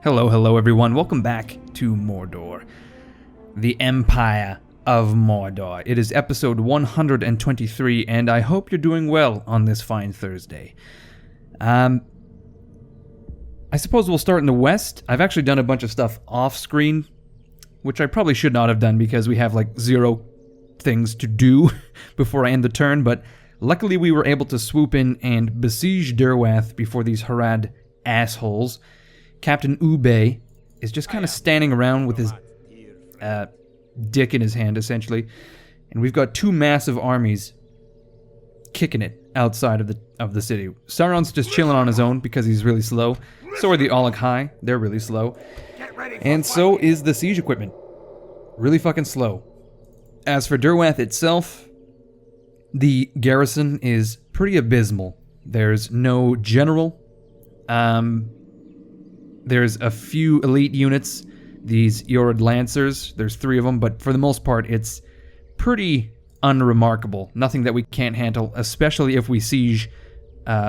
Hello everyone, welcome back to Mordor, the Empire of Mordor. It is episode 123, and I hope you're doing well on this fine Thursday. I suppose we'll start in the west. I've actually done a bunch of stuff off-screen, which I probably should not have done because we have like zero things to do before I end the turn, but luckily we were able to swoop in and besiege Derth before these Harad assholes. Captain Ube is just kind of standing around with his dick in his hand, essentially. And we've got two massive armies kicking it outside of the city. Sauron's just chilling on his own because he's really slow. So are the Olog-hai. They're really slow. And so is the siege equipment. Really fucking slow. As for Derth itself, the garrison is pretty abysmal. There's no general. There's a few elite units, these Yored Lancers. There's 3 of them, but for the most part, it's pretty unremarkable. Nothing that we can't handle, especially if we siege,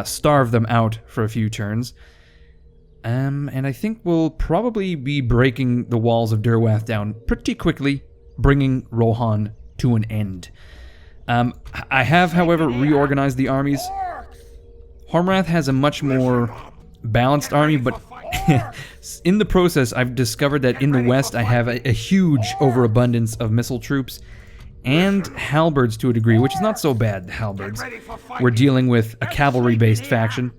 starve them out for a few turns. And I think we'll probably be breaking the walls of Derth down pretty quickly, bringing Rohan to an end. I have, however, reorganized the armies. Hormrath has a much more balanced army, but in the process, I've discovered that in the west I have a huge overabundance of missile troops and halberds to a degree, which is not so bad, the halberds. We're dealing with a cavalry-based faction,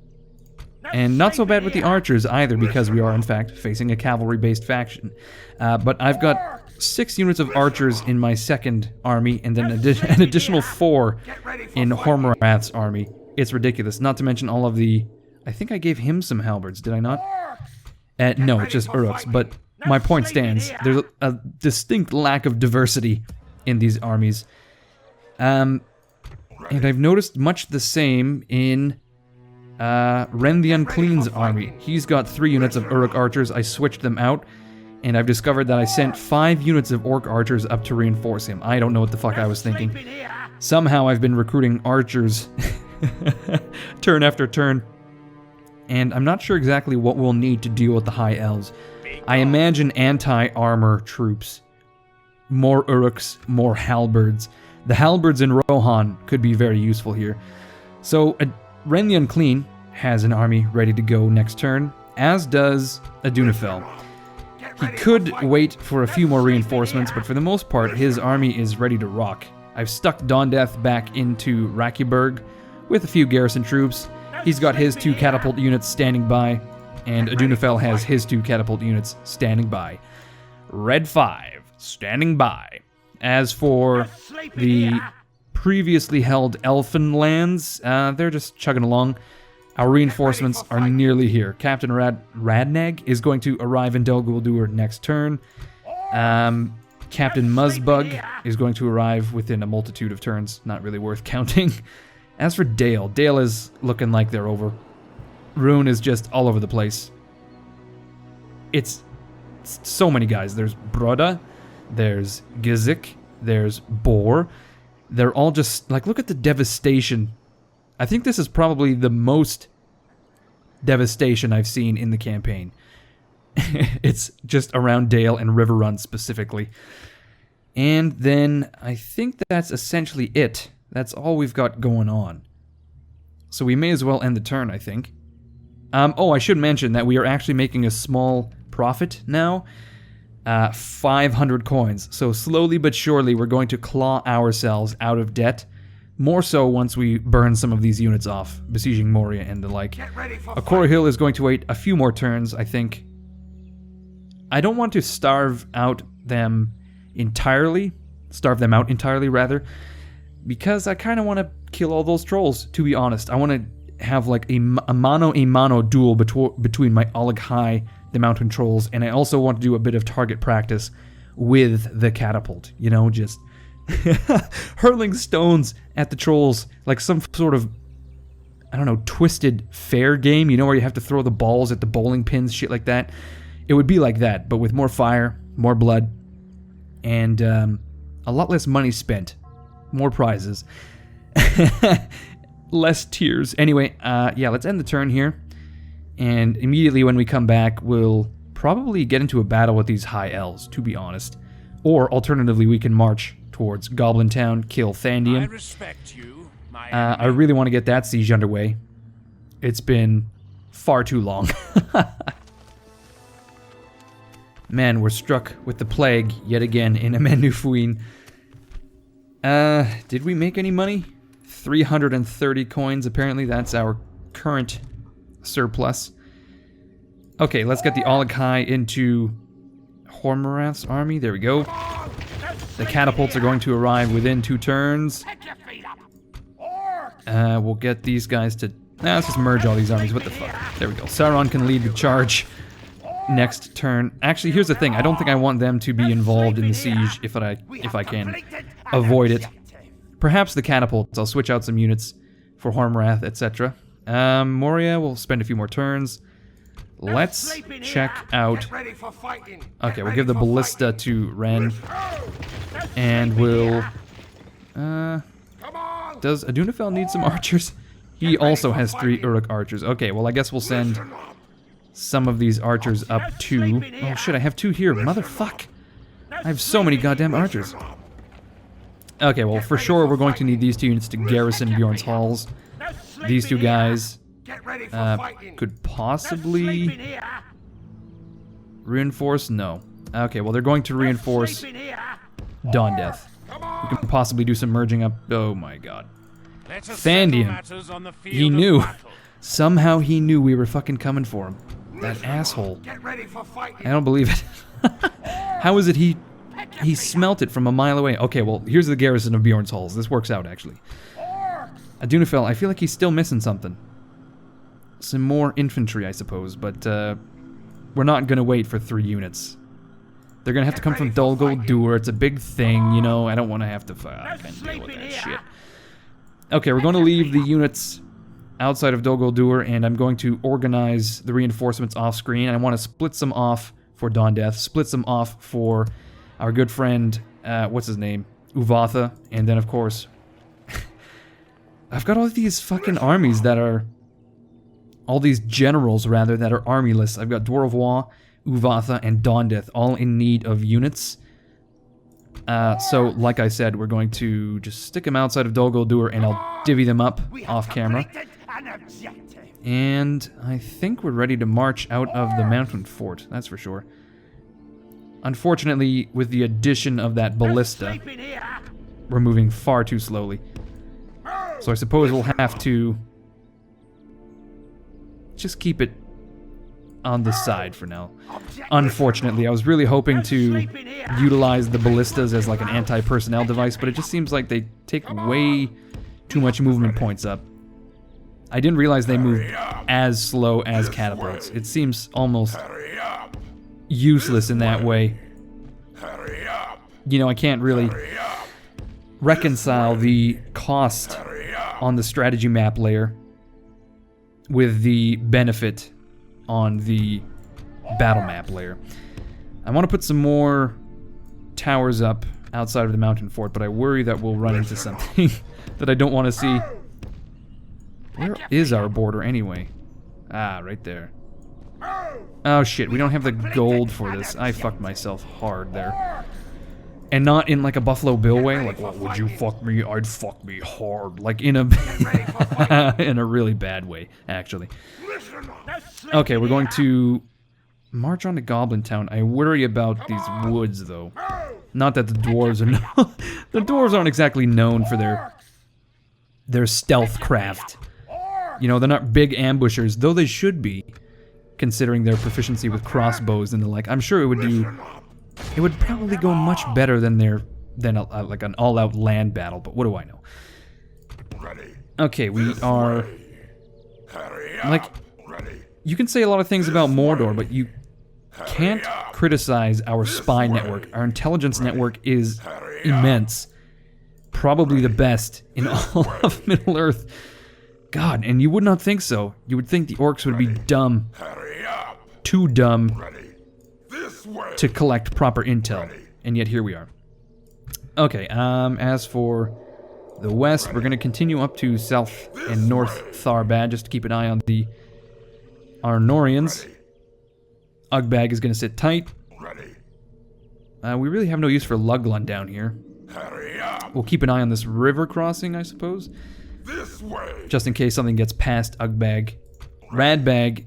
and not so bad with the archers either, because we are, in fact, facing a cavalry-based faction. But I've got 6 units of archers in my second army, and then an additional 4 in Hormrath's army. It's ridiculous, not to mention all of the... I think I gave him some halberds, did I not? No, it's just Uruks, but my point stands. There's a distinct lack of diversity in these armies. And I've noticed much the same in Ren the Unclean's army. He's got 3 units of Uruk archers. I switched them out, and I've discovered that I sent 5 units of Orc archers up to reinforce him. I don't know what the fuck I was thinking. Somehow I've been recruiting archers turn after turn. And I'm not sure exactly what we'll need to deal with the High Elves. I imagine anti-armor troops. More Uruks, more halberds. The halberds in Rohan could be very useful here. So, Ren the Unclean has an army ready to go next turn, as does Adunafel. He could wait for a few more reinforcements, but for the most part, his army is ready to rock. I've stuck Dondeth back into Rakiburg with a few garrison troops. He's got his 2 catapult units standing by, and Adunafel has his 2 catapult units standing by. Red 5, standing by. As for the previously held Elfin lands, they're just chugging along. Our reinforcements are nearly here. Captain Radnag is going to arrive in Dol Guldur next turn. Captain Muzzbug is going to arrive within a multitude of turns. Not really worth counting. As for Dale is looking like they're over. Rune is just all over the place. It's so many guys. There's Broda, there's Gizik, there's Bor. They're all just, like, look at the devastation. I think this is probably the most devastation I've seen in the campaign. It's just around Dale and Riverrun specifically. And then I think that's essentially it. That's all we've got going on. So we may as well end the turn, I think. Oh, I should mention that we are actually making a small profit now. 500 coins. So slowly but surely we're going to claw ourselves out of debt. More so once we burn some of these units off, besieging Moria and the like. Akora Hill is going to wait a few more turns, I think. I don't want to starve them out entirely, rather. Because I kind of want to kill all those trolls, to be honest. I want to have like a mano-a-mano duel between my Olog-hai, the mountain trolls, and I also want to do a bit of target practice with the catapult. You know, just hurling stones at the trolls like some sort of, I don't know, twisted fair game, you know, where you have to throw the balls at the bowling pins, shit like that. It would be like that, but with more fire, more blood, and a lot less money spent. More prizes. Less tears. Anyway, yeah, let's end the turn here. And immediately when we come back, we'll probably get into a battle with these high elves, to be honest. Or, alternatively, we can march towards Goblin Town, kill Thandian. I respect you, my I really want to get that siege underway. It's been far too long. Man, we're struck with the plague yet again in Amenufuin. Did we make any money? 330 coins, apparently. That's our current surplus. Okay, let's get the Olakai into Hormarath's army. There we go. The catapults are going to arrive within 2 turns. We'll get these guys to... let's just merge all these armies. What the fuck? There we go. Sauron can lead the charge next turn. Actually, here's the thing. I don't think I want them to be involved in the siege if I can avoid it. Perhaps the catapults. I'll switch out some units for Hormarath, etc. Moria will spend a few more turns. Let's check out... Okay, we'll give the ballista to Ren. And we'll... does Adunafel need some archers? He also has 3 Uruk archers. Okay, well I guess we'll send some of these archers up too. Oh shit, I have 2 here. Motherfuck! I have so many goddamn archers. Okay, well for sure we're going to need these 2 units to garrison Bjorn's halls. These 2 guys could possibly reinforce? No. Okay, well they're going to reinforce Dawndeath. We can possibly do some merging up. Oh my god. Thandian. He knew. Somehow he knew we were fucking coming for him. That asshole. I don't believe it. How is it he smelt it from a mile away? Okay, well, here's the garrison of Bjorn's halls. This works out, actually. Adunafel, I feel like he's still missing something. Some more infantry, I suppose, but we're not gonna wait for 3 units. They're gonna have to come from Dol Guldur. It's a big thing, you know. I don't want to have to deal with that shit. Okay, we're going to leave the units outside of Dol Guldur, and I'm going to organize the reinforcements off screen. I want to split some off for Dawndeath, split some off for our good friend, what's his name? Uvatha, and then of course, I've got all these fucking armies that are, all these generals rather, that are armyless. I've got Dwarvois, Uvatha, and Dawndeath, all in need of units. So, like I said, we're going to just stick them outside of Dol Guldur, and I'll divvy them up off camera. And I think we're ready to march out of the mountain fort, that's for sure. Unfortunately, with the addition of that ballista, we're moving far too slowly. So I suppose we'll have to just keep it on the side for now. Unfortunately, I was really hoping to utilize the ballistas as like an anti-personnel device, but it just seems like they take way too much movement points up. I didn't realize they moved as slow as catapults. It seems almost useless in that way. You know, I can't really reconcile the cost on the strategy map layer with the benefit on the battle map layer. I want to put some more towers up outside of the mountain fort, but I worry that we'll run into something that I don't want to see. Where is our border anyway? Ah, right there. Oh shit, we don't have the gold for this. I fucked myself hard there. And not in like a Buffalo Bill way, like, well, would you fuck me? I'd fuck me hard. Like in a in a really bad way, actually. Okay, we're going to march on to Goblin Town. I worry about these woods, though. Not that the dwarves are the dwarves aren't exactly known for their stealth craft. You know, they're not big ambushers, though they should be, considering their proficiency with crossbows and the like. I'm sure it would probably go much better than like an all-out land battle, but what do I know? Okay, we are like, you can say a lot of things about Mordor, but you can't criticize our spy network. Our intelligence network is immense. Probably the best in all of Middle-earth. God, and you would not think so. You would think the orcs would be dumb. Too dumb to collect proper intel. And yet here we are. Okay, as for the west, we're going to continue up to South and North Tharbad, just to keep an eye on the Arnorians. Ugbag is going to sit tight. Ready. We really have no use for Luglun down here. Hurry up. We'll keep an eye on this river crossing, I suppose. This way. Just in case something gets past Ugbag. Radbag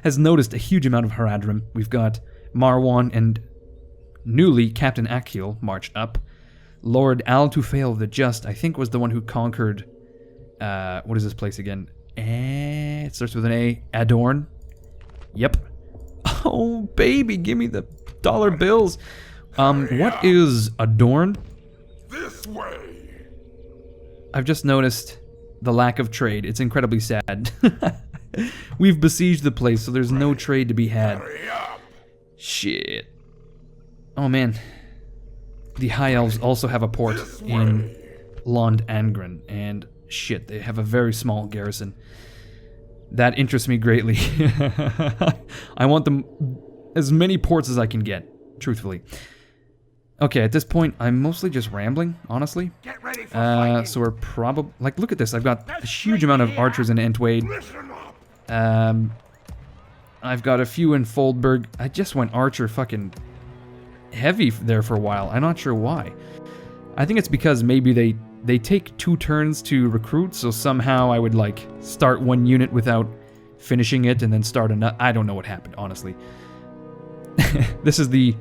has noticed a huge amount of Haradrim. We've got Marwan and newly Captain Akil marched up. Lord Altufail the Just, I think, was the one who conquered... what is this place again? It starts with an A. Adorn. Yep. Oh, baby, give me the dollar bills. What is Adorn? This way. I've just noticed the lack of trade. It's incredibly sad. We've besieged the place, so there's no trade to be had. Hurry up. Shit. Oh, man. The High Elves also have a port in Lond Angren, and shit, they have a very small garrison. That interests me greatly. I want them as many ports as I can get, truthfully. Okay, at this point, I'm mostly just rambling, honestly. Get ready for fighting. So we're probably... Like, look at this. I've got a huge amount of archers in Entwade. Listen up. I've got a few in Foldberg. I just went archer fucking heavy there for a while. I'm not sure why. I think it's because maybe they take 2 turns to recruit, so somehow I would, like, start one unit without finishing it and then start another. I don't know what happened, honestly. This is the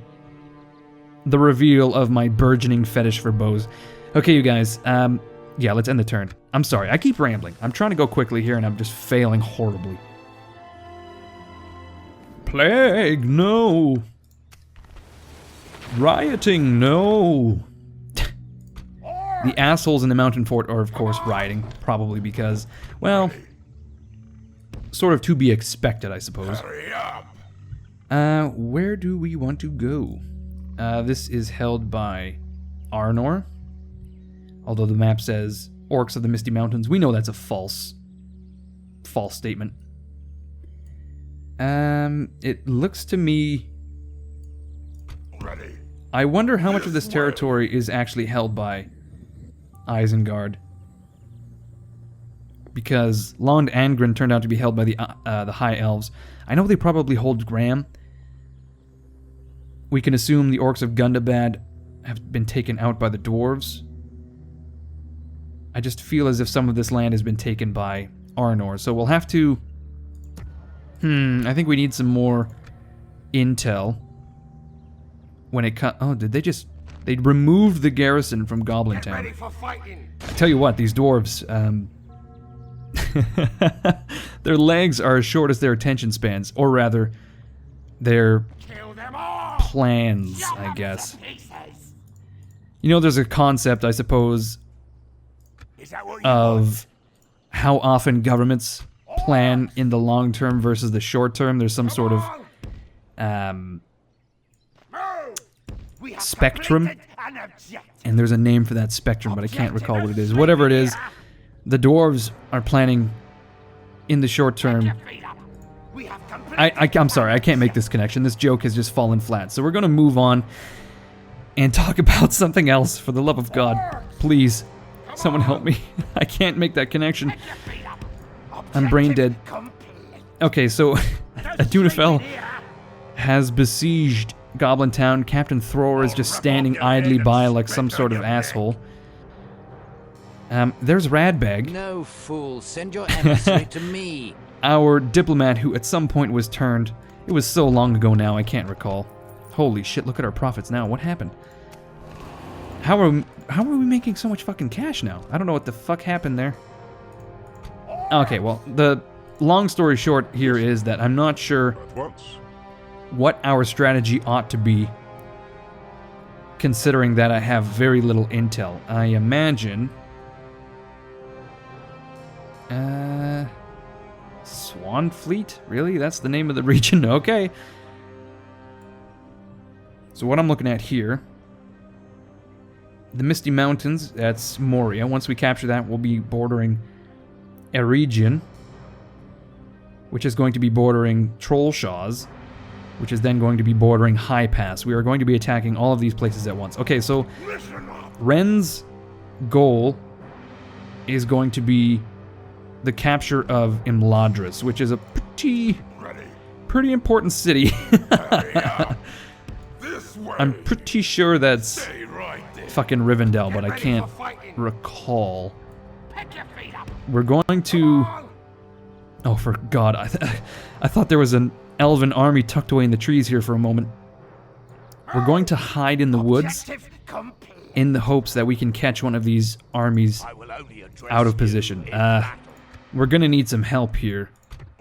reveal of my burgeoning fetish for bows. Okay, you guys, yeah, let's end the turn. I'm sorry, I keep rambling. I'm trying to go quickly here, and I'm just failing horribly. Plague, no. Rioting, no. The assholes in the mountain fort are, of course, rioting, probably because, well, sort of to be expected, I suppose. Hurry up. Where do we want to go? This is held by Arnor. Although the map says Orcs of the Misty Mountains. We know that's a false statement. It looks to me... Ready. I wonder how much of this territory is actually held by Isengard. Because Lond Angren turned out to be held by the High Elves. I know they probably hold Graham. We can assume the Orcs of Gundabad have been taken out by the Dwarves. I just feel as if some of this land has been taken by Arnor, so we'll have to... I think we need some more intel. When it comes... Oh, did they just... They removed the garrison from Goblin Town. Ready for fighting. I tell you what, these dwarves, their legs are as short as their attention spans, or rather, their Kill them all. plans, I guess. You know, there's a concept, I suppose, Is that what you of how often governments plan in the long term versus the short term. There's some sort of spectrum, and there's a name for that spectrum, but I can't recall what it is. Whatever it is, the dwarves are planning in the short term. I'm sorry, I can't make this connection. This joke has just fallen flat. So we're going to move on and talk about something else, for the love of God. Please, someone help me. I can't make that connection. I'm brain dead. Okay, so Adunafel has besieged Goblin Town. Captain Thror is just standing idly by like some sort of asshole. There's Radbag. No, fool, send your emissary to me. Our diplomat who at some point was turned. It was so long ago now, I can't recall. Holy shit, look at our profits now. What happened? How are we making so much fucking cash now? I don't know what the fuck happened there. Okay, well, the long story short here is that I'm not sure what our strategy ought to be, considering that I have very little intel. I imagine... Swan Fleet? Really? That's the name of the region? Okay. So what I'm looking at here... The Misty Mountains, that's Moria. Once we capture that, we'll be bordering Eregion, which is going to be bordering Trollshaws, which is then going to be bordering High Pass. We are going to be attacking all of these places at once. Okay, so Ren's goal is going to be the capture of Imladris, which is a pretty pretty important city. Hurry up. This way. I'm pretty sure that's Stay right there. fucking Rivendell, but I Ready can't for fighting. recall. Pick your feet up. We're going to... Oh, for God. I thought there was an elven army tucked away in the trees here for a moment. We're going to hide in the woods Objective complete. in the hopes that we can catch one of these armies I will only address out of you position. in battle. We're going to need some help here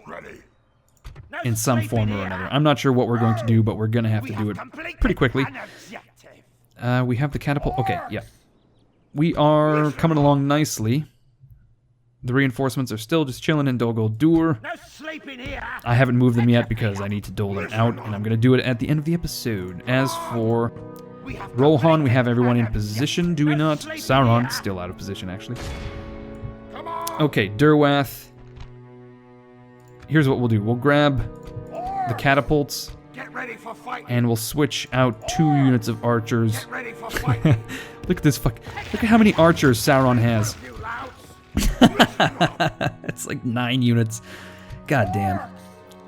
Ready. in some form or another. I'm not sure what we're going to do, but we're going to have to do it pretty quickly. We have the catapult. Okay, yeah. We are coming along nicely. The reinforcements are still just chilling in Dol Guldur. No sleeping here. I haven't moved them yet because I need to dole them out, and I'm going to do it at the end of the episode. As for Rohan, we have everyone in position, do we not? Sauron, still out of position, actually. Come on. Okay, Derwath. Here's what we'll do. We'll grab the catapults, Get ready for fighting. and we'll switch out 2 units of archers. Get ready for fighting. Look at this Look at how many archers Sauron has. You louts. It's like 9 units. God damn.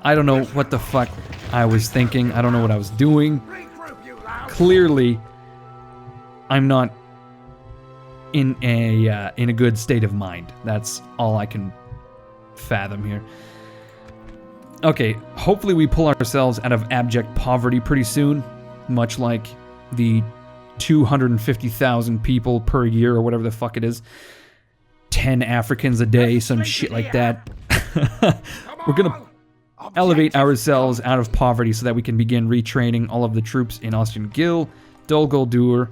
I don't know what the fuck I was thinking. I don't know what I was doing. Regroup, you louts. Clearly, I'm not in a good state of mind. That's all I can fathom here. Okay, hopefully we pull ourselves out of abject poverty pretty soon, much like the 250,000 people per year or whatever the fuck it is. 10 Africans a day, some shit like that. We're gonna elevate ourselves out of poverty so that we can begin retraining all of the troops in Ostian Gil, Dol Guldur,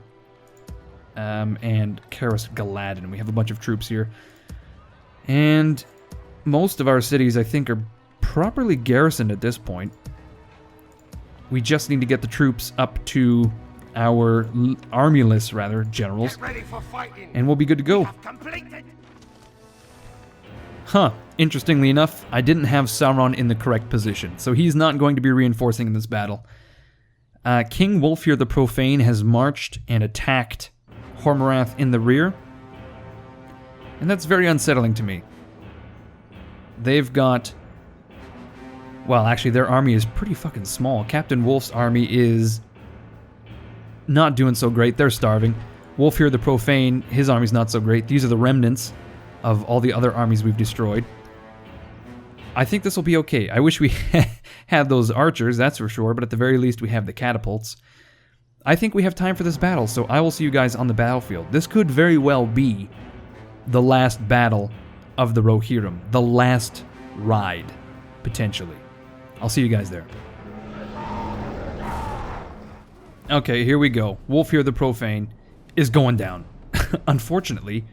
and Karis Galadin. We have a bunch of troops here. And most of our cities, I think, are properly garrisoned at this point. We just need to get the troops up to our army-less, rather, generals, Get ready for fighting. and we'll be good to go. Completed. Huh. Interestingly enough, I didn't have Sauron in the correct position, so he's not going to be reinforcing in this battle. King Wulfhere the Profane has marched and attacked Hormorath in the rear, and that's very unsettling to me. They've got... Well, actually, their army is pretty fucking small. Captain Wolf's army is not doing so great. They're starving. Wulfhere the Profane, his army's not so great. These are the remnants of all the other armies we've destroyed. I think this will be okay. I wish we had those archers, that's for sure, but at the very least we have the catapults. I think we have time for this battle, so I will see you guys on the battlefield. This could very well be the last battle of the Rohirrim, the last ride, potentially. I'll see you guys there. Okay, here we go. Wulfhere the Profane is going down. Unfortunately,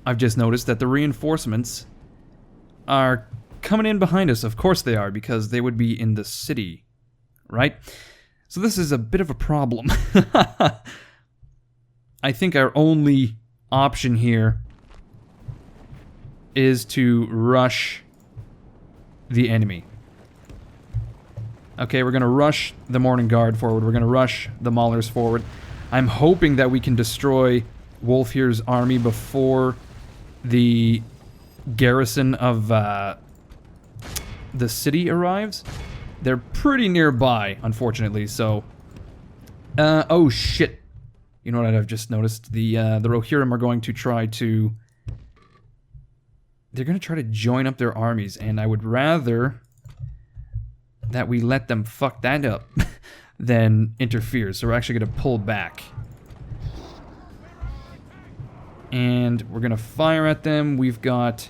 I've just noticed that the reinforcements are coming in behind us. Of course they are, because they would be in the city, right? So this is a bit of a problem. I think our only option here is to rush the enemy. Okay, we're going to rush the Morning Guard forward. We're going to rush the Maulers forward. I'm hoping that we can destroy Wulfhere's army before the garrison of the city arrives. They're pretty nearby, unfortunately, so... oh, shit. You know what I've just noticed? The Rohirrim are going to try to... They're going to try to join up their armies, and I would rather that we let them fuck that up than interfere. So we're actually going to pull back. And we're going to fire at them. We've got...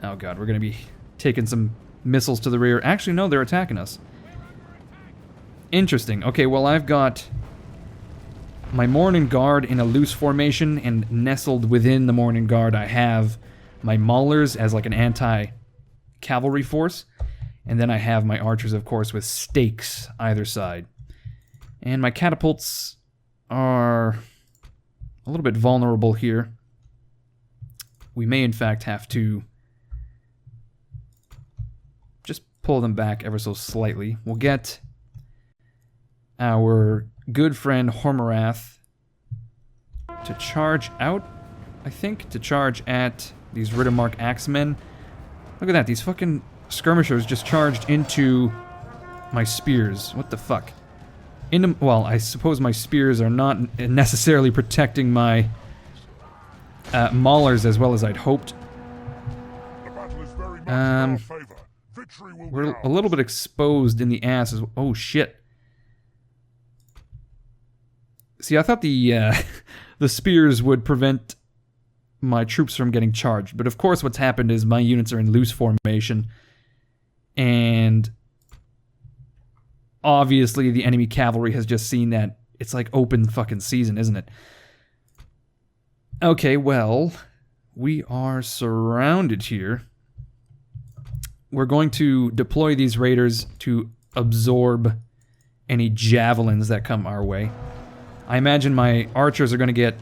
Oh god, we're going to be taking some missiles to the rear. Actually, no, they're attacking us. Interesting. Okay, well, I've got my Morning Guard in a loose formation, and nestled within the Morning Guard I have my Maulers as like an anti-cavalry force. And then I have my archers, of course, with stakes either side. And my catapults are a little bit vulnerable here. We may, in fact, have to just pull them back ever so slightly. We'll get our good friend Hormorath to charge out, I think, to charge at these Riddermark Axemen. Look at that, these fucking skirmishers just charged into my spears. What the fuck? Well, I suppose my spears are not necessarily protecting my maulers as well as I'd hoped. We're a little bit exposed in the ass as well. Oh shit. See, I thought the the spears would prevent my troops from getting charged, but of course what's happened is my units are in loose formation, and obviously the enemy cavalry has just seen that. It's like open fucking season, isn't it? Okay, well, we are surrounded here. We're going to deploy these raiders to absorb any javelins that come our way. I imagine my archers are going to get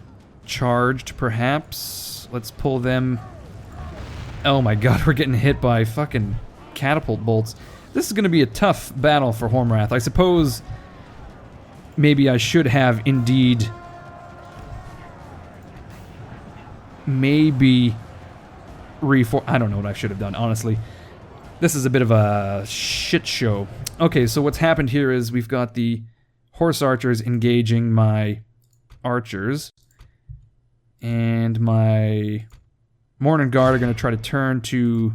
charged, perhaps. Let's pull them. Oh my god, we're getting hit by fucking catapult bolts. This is going to be a tough battle for Hormwrath. I suppose maybe I should have indeed maybe I don't know what I should have done, honestly. This is a bit of a shit show. Okay, so what's happened here is we've got the horse archers engaging my archers, and my Morning Guard are going to try to turn to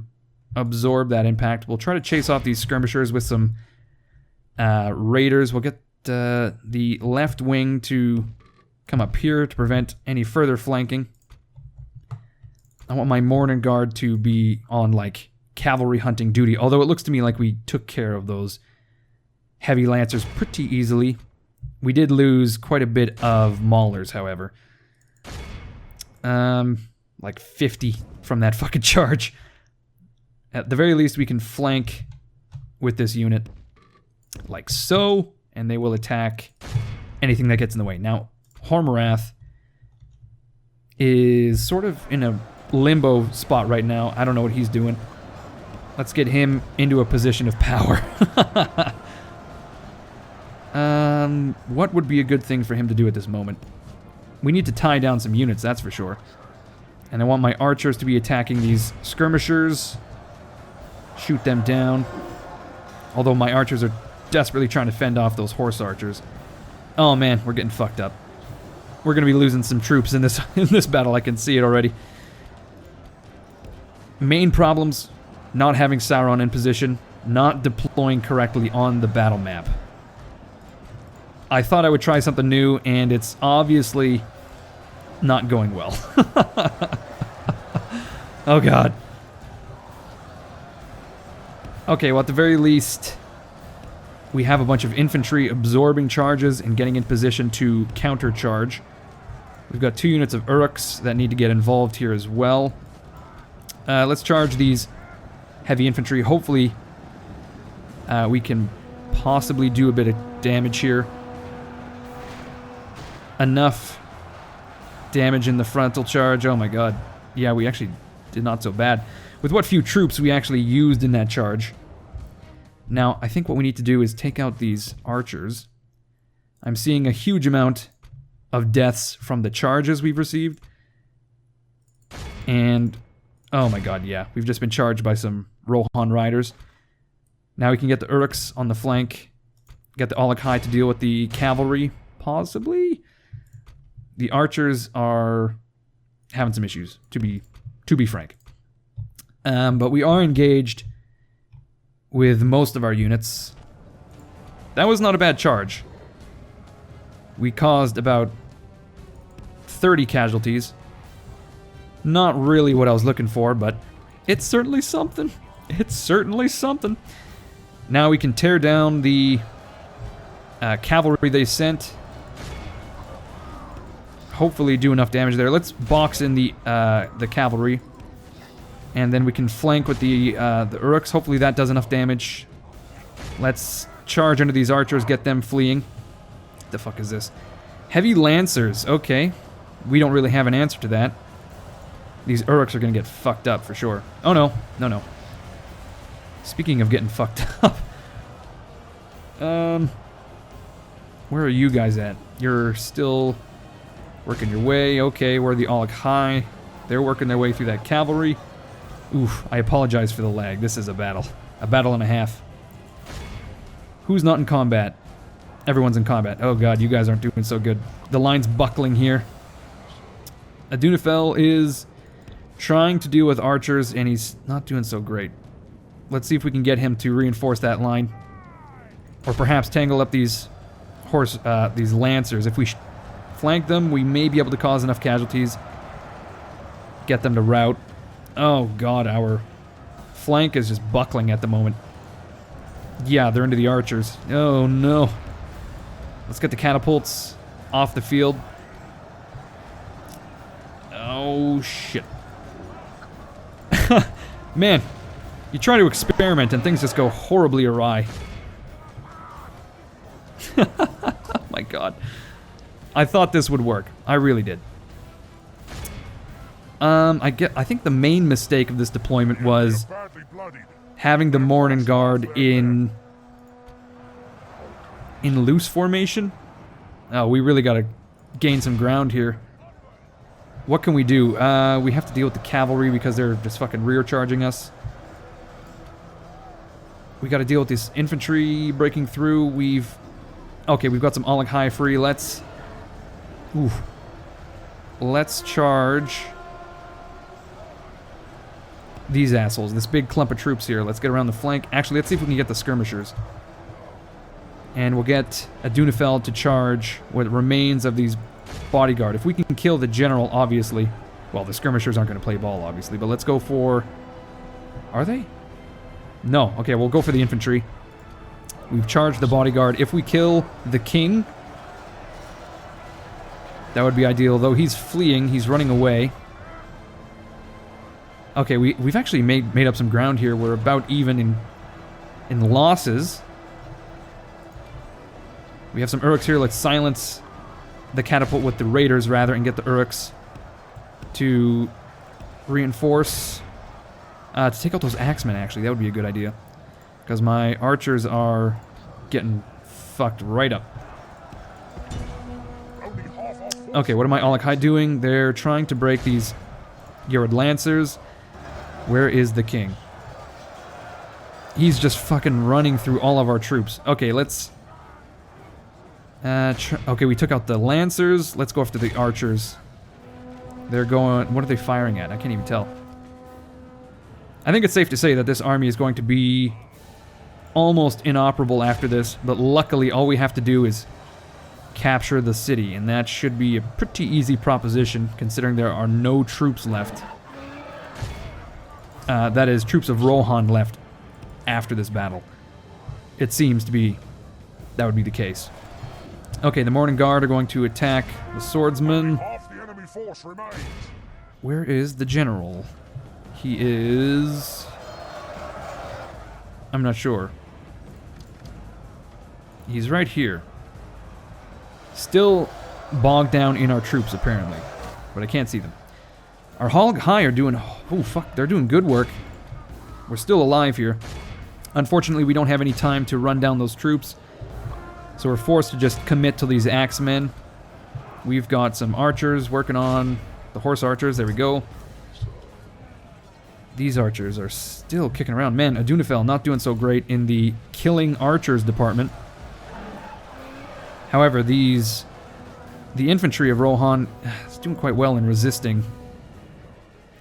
absorb that impact. We'll try to chase off these skirmishers with some raiders. We'll get the left wing to come up here to prevent any further flanking. I want my Morning Guard to be on, like, cavalry hunting duty, although it looks to me like we took care of those heavy lancers pretty easily. We did lose quite a bit of maulers, however. Like 50 from that fucking charge. At the very least, we can flank with this unit like so, and they will attack anything that gets in the way. Now, Hormwrath is sort of in a limbo spot right now. I don't know what he's doing. Let's get him into a position of power. What would be a good thing for him to do at this moment? We need to tie down some units, that's for sure. And I want my archers to be attacking these skirmishers. Shoot them down. Although my archers are desperately trying to fend off those horse archers. Oh man, we're getting fucked up. We're gonna be losing some troops in this battle, I can see it already. Main problems: not having Sauron in position, not deploying correctly on the battle map. I thought I would try something new, and it's obviously not going well. Oh god. Okay, well at the very least, we have a bunch of infantry absorbing charges and getting in position to countercharge. We've got 2 units of Uruks that need to get involved here as well. Let's charge these heavy infantry. Hopefully, we can possibly do a bit of damage here. Enough damage in the frontal charge. Oh my god. Yeah, we actually did not so bad. With what few troops we actually used in that charge. Now, I think what we need to do is take out these archers. I'm seeing a huge amount of deaths from the charges we've received. And, oh my god, yeah. We've just been charged by some Rohan riders. Now we can get the Uruks on the flank. Get the Olokhai to deal with the cavalry, possibly. The archers are having some issues, to be frank. But we are engaged with most of our units. That was not a bad charge. We caused about 30 casualties. Not really what I was looking for, but it's certainly something. It's certainly something. Now we can tear down the cavalry they sent. Hopefully do enough damage there. Let's box in the cavalry. And then we can flank with the Uruks. Hopefully that does enough damage. Let's charge into these archers, get them fleeing. What the fuck is this? Heavy Lancers. Okay. We don't really have an answer to that. These Uruks are going to get fucked up for sure. Oh no. No, no. Speaking of getting fucked up. Where are you guys at? You're still working your way. Okay, where are the Olokhai? They're working their way through that cavalry. Oof, I apologize for the lag. This is a battle. A battle and a half. Who's not in combat? Everyone's in combat. Oh god, you guys aren't doing so good. The line's buckling here. Adunafel is trying to deal with archers, and he's not doing so great. Let's see if we can get him to reinforce that line. Or perhaps tangle up these these lancers. If we flank them, we may be able to cause enough casualties. Get them to rout. Oh god, our flank is just buckling at the moment. Yeah, they're into the archers. Oh no. Let's get the catapults off the field. Oh shit. Man, you try to experiment and things just go horribly awry. Oh my god. I thought this would work. I really did. I think the main mistake of this deployment was having the Morning Guard in loose formation. Oh, we really gotta gain some ground here. What can we do? We have to deal with the cavalry because they're just fucking rear charging us. We gotta deal with this infantry breaking through. Okay, we've got some Oleg High free. Let's charge these assholes, this big clump of troops here. Let's get around the flank. Actually, let's see if we can get the skirmishers. And we'll get Adunafel to charge what remains of these bodyguard. If we can kill the general, obviously. Well, the skirmishers aren't going to play ball, obviously, but let's go for... Are they? No. Okay, we'll go for the infantry. We've charged the bodyguard. If we kill the king, that would be ideal. Though he's fleeing, he's running away. Okay, we've actually made up some ground here. We're about even in losses. We have some Uruks here. Let's silence the catapult with the raiders, rather, and get the Uruks to reinforce. To take out those axemen, actually. That would be a good idea. Because my archers are getting fucked right up. Okay, what are my Alakai doing? They're trying to break these Yard Lancers. Where is the king? He's just fucking running through all of our troops. Okay, let's... okay, we took out the Lancers. Let's go after the archers. They're going... What are they firing at? I can't even tell. I think it's safe to say that this army is going to be almost inoperable after this, but luckily all we have to do is capture the city, and that should be a pretty easy proposition considering there are no troops left. That is, troops of Rohan left after this battle. It seems to be that would be the case. Okay, the Morning Guard are going to attack the swordsmen. Where is the general? He is... I'm not sure. He's right here. Still bogged down in our troops, apparently. But I can't see them. Our Hog High are doing... Oh, fuck. They're doing good work. We're still alive here. Unfortunately, we don't have any time to run down those troops. So we're forced to just commit to these axemen. We've got some archers working on the horse archers. There we go. These archers are still kicking around. Man, Adunafel not doing so great in the killing archers department. However, the infantry of Rohan is doing quite well in resisting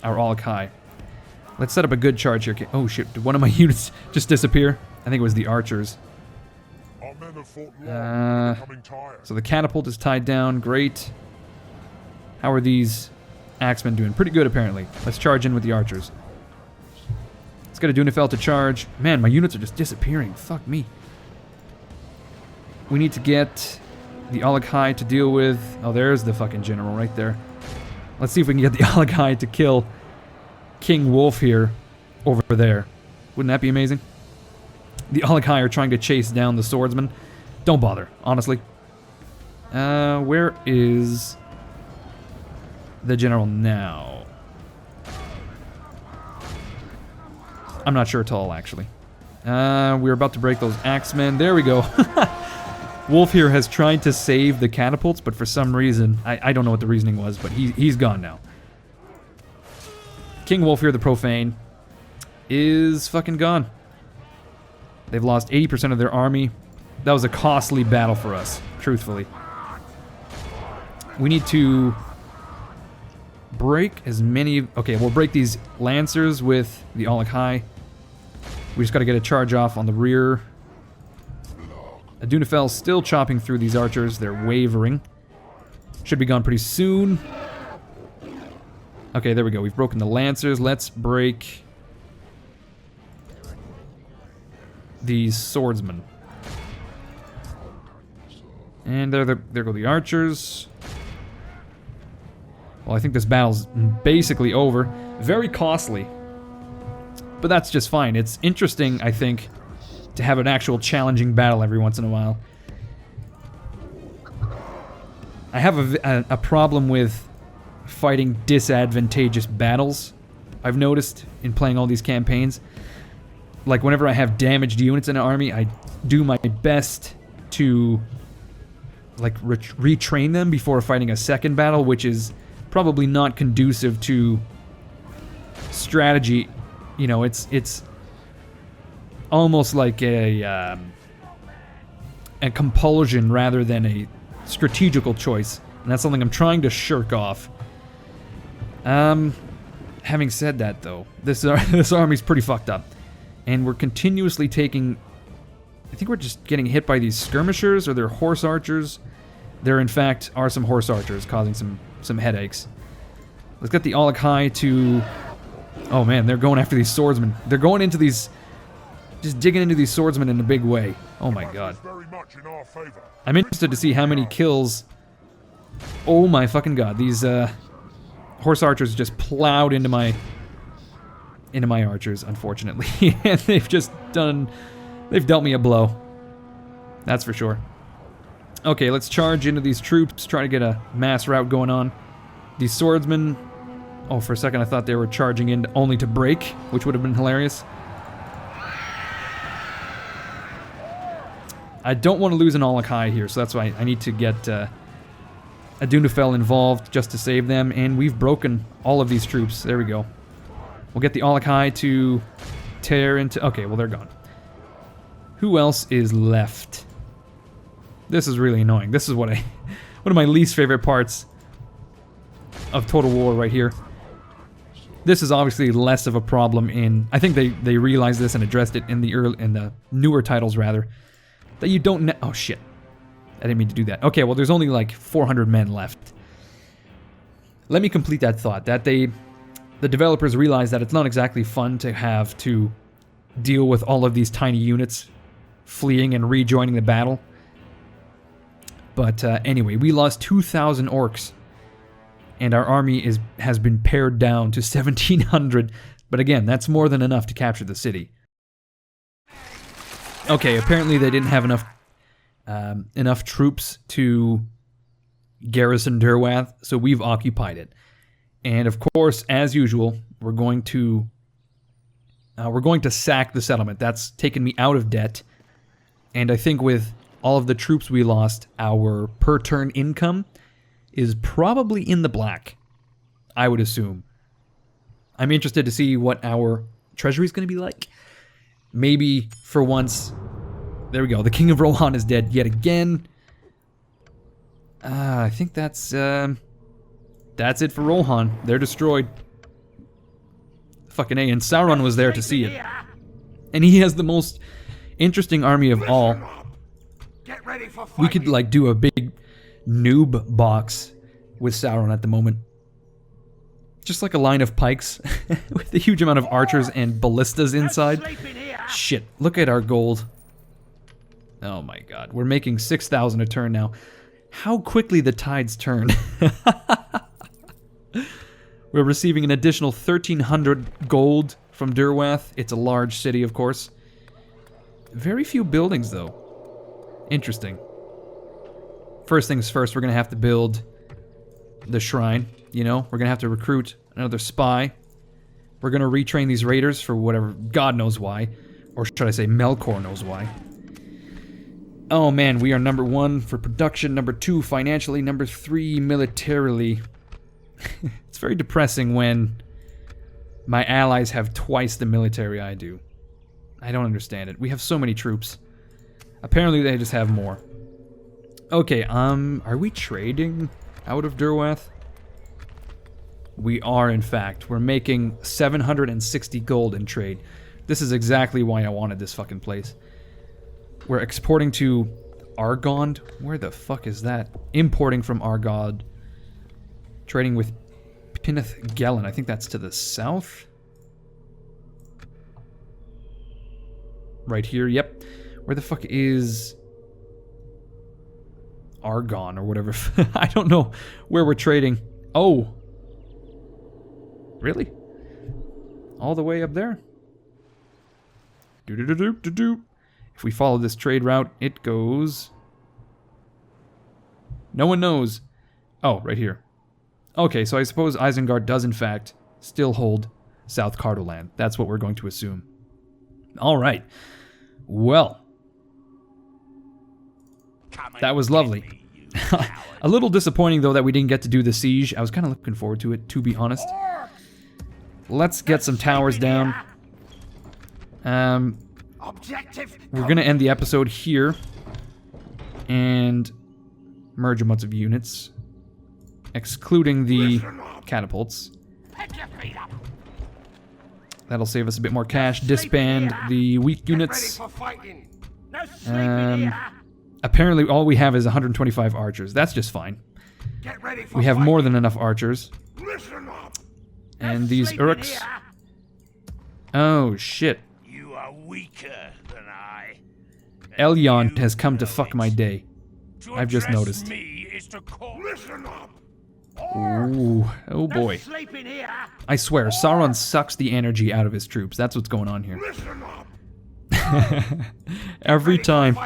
our Alakai. Let's set up a good charge here. Oh shit, did one of my units just disappear? I think it was the archers. So the catapult is tied down. Great. How are these axemen doing? Pretty good, apparently. Let's charge in with the archers. Let's get Adunafel to charge. Man, my units are just disappearing. Fuck me. We need to get the Alakai to deal with... Oh, there's the fucking general right there. Let's see if we can get the Alakai to kill King Wolf here over there. Wouldn't that be amazing? The Alakai are trying to chase down the swordsman. Don't bother, honestly. Where is the general now? I'm not sure at all, actually. We're about to break those axemen. There we go. Wolf here has tried to save the catapults, but for some reason, I don't know what the reasoning was, but he's gone now. King Wolf here, the profane, is fucking gone. They've lost 80% of their army. That was a costly battle for us, truthfully. We need to break as many... Okay, we'll break these Lancers with the Olokhai. We just got to get a charge off on the rear. Adunafel's still chopping through these archers. They're wavering. Should be gone pretty soon. Okay, there we go. We've broken the Lancers. Let's break these swordsmen. And there go the archers. Well, I think this battle's basically over. Very costly. But that's just fine. It's interesting, I think, to have an actual challenging battle every once in a while. I have a problem with fighting disadvantageous battles, I've noticed in playing all these campaigns. Like, whenever I have damaged units in an army, I do my best to, like, retrain them before fighting a second battle, which is probably not conducive to strategy. You know, it's almost like a compulsion rather than a strategical choice, and that's something I'm trying to shirk off. Having said that, though, this army's pretty fucked up, and we're continuously taking... I think we're just getting hit by these skirmishers, or they're horse archers. There, in fact, are some horse archers causing some headaches. Let's get the Olokhai to... Oh man, they're going after these swordsmen. They're going into these... Just digging into these swordsmen in a big way. Oh my god. I'm interested to see how many kills... Oh my fucking god. These horse archers just plowed into my archers, unfortunately. And they've just done... They've dealt me a blow. That's for sure. Okay, let's charge into these troops, try to get a mass rout going on. These swordsmen... Oh, for a second I thought they were charging in only to break, which would have been hilarious. I don't want to lose an Olokhai here, so that's why I need to get Adunafel involved just to save them, and we've broken all of these troops. There we go. We'll get the Olokhai to tear into... Okay, well, they're gone. Who else is left? This is really annoying. This is one of my least favorite parts of Total War right here. This is obviously less of a problem in... I think they realized this and addressed it in the newer titles, rather. That you don't... Oh, shit. I didn't mean to do that. Okay, well, there's only like 400 men left. Let me complete that thought. That the developers realize that it's not exactly fun to have to deal with all of these tiny units fleeing and rejoining the battle. But anyway, we lost 2,000 orcs. And our army has been pared down to 1,700. But again, that's more than enough to capture the city. Okay, apparently they didn't have enough troops to garrison Derwath, so we've occupied it. And of course, as usual, we're going to sack the settlement. That's taken me out of debt. And I think with all of the troops we lost, our per turn income is probably in the black, I would assume. I'm interested to see what our treasury is going to be like. Maybe, for once... There we go, the King of Rohan is dead yet again. I think that's it for Rohan. They're destroyed. Fucking A, and Sauron was there to see it. And he has the most interesting army of all. Get ready for We could, like, do a big noob box with Sauron at the moment. Just like a line of pikes with a huge amount of archers and ballistas inside. Shit, look at our gold. Oh my god, we're making 6,000 a turn now. How quickly the tides turn. We're receiving an additional 1,300 gold from Derwath. It's a large city, of course. Very few buildings, though. Interesting. First things first, we're going to have to build the shrine, you know? We're going to have to recruit another spy. We're going to retrain these raiders for whatever, God knows why. Or should I say Melkor knows why. Oh man, we are number 1 for production, number 2 financially, number 3 militarily. It's very depressing when my allies have twice the military I do. I don't understand it. We have so many troops. Apparently they just have more. Okay, are we trading out of Derth? We are, in fact. We're making 760 gold in trade. This is exactly why I wanted this fucking place. We're exporting to Argond. Where the fuck is that? Importing from Argond. Trading with Pinneth Gelen. I think that's to the south. Right here, yep. Where the fuck is Argon or whatever? I don't know where we're trading. Oh. Really? All the way up there? Do-do-do-do-do-do. If we follow this trade route, it goes... No one knows. Oh, right here. Okay, so I suppose Isengard does in fact still hold South Cardoland. That's what we're going to assume. Alright. Well. That was lovely. A little disappointing though that we didn't get to do the siege. I was kind of looking forward to it, to be honest. Let's get some towers down. We're gonna end the episode here and merge a bunch of units, excluding the catapults. That'll save us a bit more cash. Disband the weak units. Apparently all we have is 125 archers. That's just fine. We have more than enough archers. And these Uruks. Oh shit. You are weaker than I. Elyon has come to fuck my day. I've just noticed. Ooh, oh boy. I swear, Sauron sucks the energy out of his troops. That's what's going on here. Every time.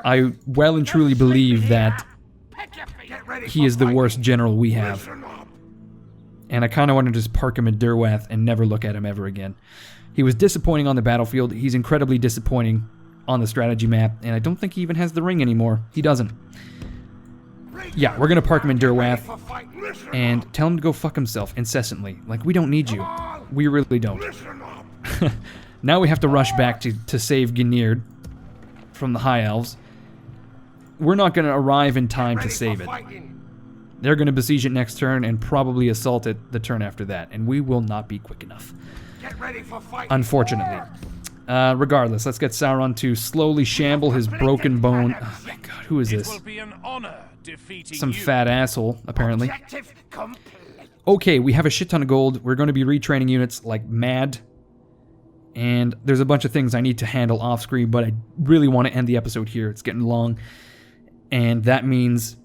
I well and truly believe that he is the worst general we have. And I kind of want to just park him in Derth and never look at him ever again. He was disappointing on the battlefield. He's incredibly disappointing on the strategy map. And I don't think he even has the ring anymore. He doesn't. Yeah, we're going to park him in Derth and tell him to go fuck himself incessantly. Like, we don't need you. We really don't. Now we have to rush back to save Gnird from the High Elves. We're not going to arrive in time to save it. They're going to besiege it next turn and probably assault it the turn after that. And we will not be quick enough. Unfortunately. Regardless, let's get Sauron to slowly shamble his broken bone. Oh my god, who is this? Some fat asshole, apparently. Okay, we have a shit ton of gold. We're going to be retraining units like mad. And there's a bunch of things I need to handle off screen, but I really want to end the episode here. It's getting long. And that means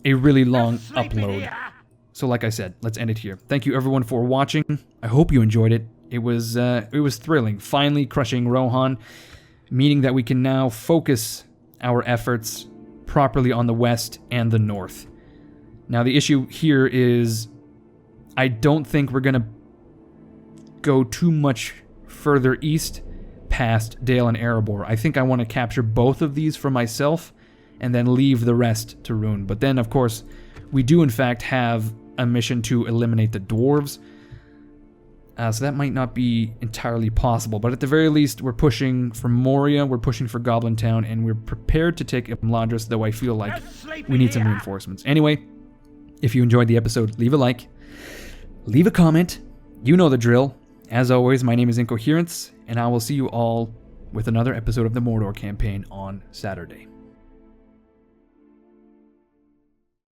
a really long upload. So like I said, let's end it here. Thank you everyone for watching. I hope you enjoyed it. It was thrilling. Finally crushing Rohan, meaning that we can now focus our efforts properly on the west and the north. Now the issue here is I don't think we're going to go too much further east past Dale and Erebor. I think I want to capture both of these for myself and then leave the rest to Rune. But then, of course, we do in fact have a mission to eliminate the dwarves. So that might not be entirely possible. But at the very least, we're pushing for Moria, we're pushing for Goblin Town, and we're prepared to take Imladris, though I feel like we need some reinforcements. Anyway, if you enjoyed the episode, leave a like, leave a comment. You know the drill. As always, my name is Incoherence, and I will see you all with another episode of the Mordor campaign on Saturday.